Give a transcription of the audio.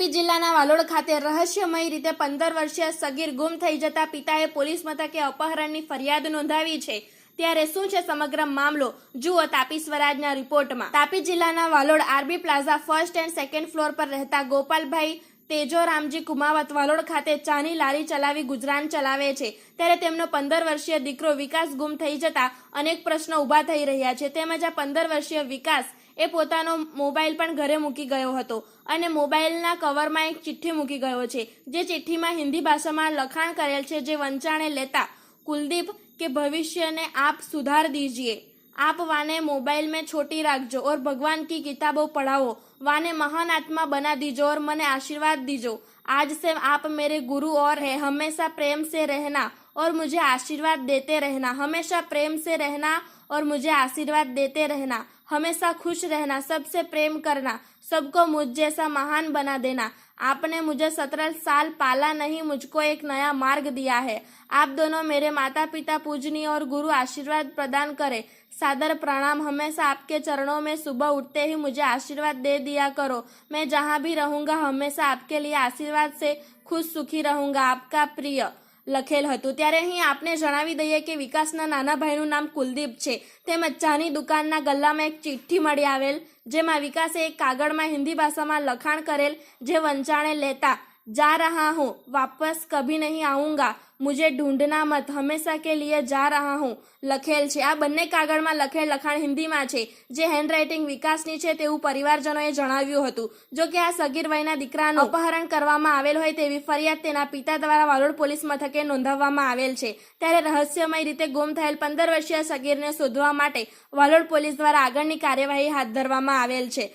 જિલ્લાના વાલોડ ખાતે રહસ્યમય રીતે 15 વર્ષીય સગીર ગુમ થઈ જતા પિતાએ પોલીસ મથકે અપહરણની ફરિયાદ નોંધાવી છે। ત્યારે શું છે સમગ્ર મામલો, જુઓ તાપી સ્વરાજના રિપોર્ટમાં। તાપી જિલ્લાના Valod RB plaza first and second floor પર રહેતા ગોપાલભાઈ તેજો રામજી કુમાવત વાલોડ ખાતે ચાની લારી ચલાવી ગુજરાન ચલાવે છે। ત્યારે તેમનો 15 વર્ષીય દીકરો વિકાસ ગુમ થઈ જતા અનેક પ્રશ્નો ઊભા થઈ રહ્યા છે। તેમજ આ 15 વર્ષીય વિકાસ એ પોતાનો મોબાઈલ પણ ઘરે મૂકી ગયો હતો અને મોબાઈલના કવરમાં એક ચિઠ્ઠી મૂકી ગયો છે, જે ચિઠ્ઠીમાં હિન્દી ભાષામાં લખાણ કરેલ છે, જે વંચાણે લેતા कुलदीप के भविष्य ने आप सुधार दीजिए, आप वाने मोबाइल में छोटी रखजो और भगवान की किताबों पढ़ाओ, वाने महान आत्मा बना दीजो और मने आशीर्वाद दीजो। आज से आप मेरे गुरु और है, हमेशा प्रेम से रहना और मुझे आशीर्वाद देते रहना, हमेशा प्रेम से रहना और मुझे आशीर्वाद देते रहना, हमेशा खुश रहना, सबसे प्रेम करना, सबको मुझ जैसा महान बना देना। आपने मुझे 17 साल पाला नहीं, मुझको एक नया मार्ग दिया है। आप दोनों मेरे माता पिता पूजनीय और गुरु आशीर्वाद प्रदान करे। सादर प्रणाम, हमेशा आपके चरणों में सुबह उठते ही मुझे आशीर्वाद दे दिया करो। मैं जहाँ भी रहूँगा हमेशा आपके लिए आशीर्वाद से खुश सुखी रहूँगा। आपका प्रिय લખેલ હતું। ત્યારે અહીં આપને જણાવી દઈએ કે વિકાસના નાના ભાઈનું નામ કુલદીપ છે। તેમજ ચાની દુકાનના ગલ્લામાં એક ચિઠ્ઠી મળી આવેલ, જેમાં વિકાસે એક કાગળમાં હિન્દી ભાષામાં લખાણ કરેલ, જે વંચાણે લેતા जा रहा हूँ, वापस कभी नहीं आऊँगा, मुझे ढूंढना मत, हमेशा के लिए जा रहा हूँ લખેલ છે। આ બંને કાગળમાં લખેલ લખાણ હિન્દીમાં છે, જે હેન્ડરાઇટિંગ વિકાસની છે તેવું પરિવારજનોએ જણાવ્યું હતું। જો કે આ સગીર વયના દીકરાનું અપહરણ કરવામાં આવેલ હોય તેવી ફરિયાદ તેના પિતા દ્વારા વાલોડ પોલીસ મથકે નોંધાવવામાં આવેલ છે। ત્યારે રહસ્યમય રીતે ગુમ થયેલ 15 વર્ષીય સગીરને શોધવા માટે વાલોડ પોલીસ દ્વારા આગળની કાર્યવાહી હાથ ધરવામાં આવેલ છે।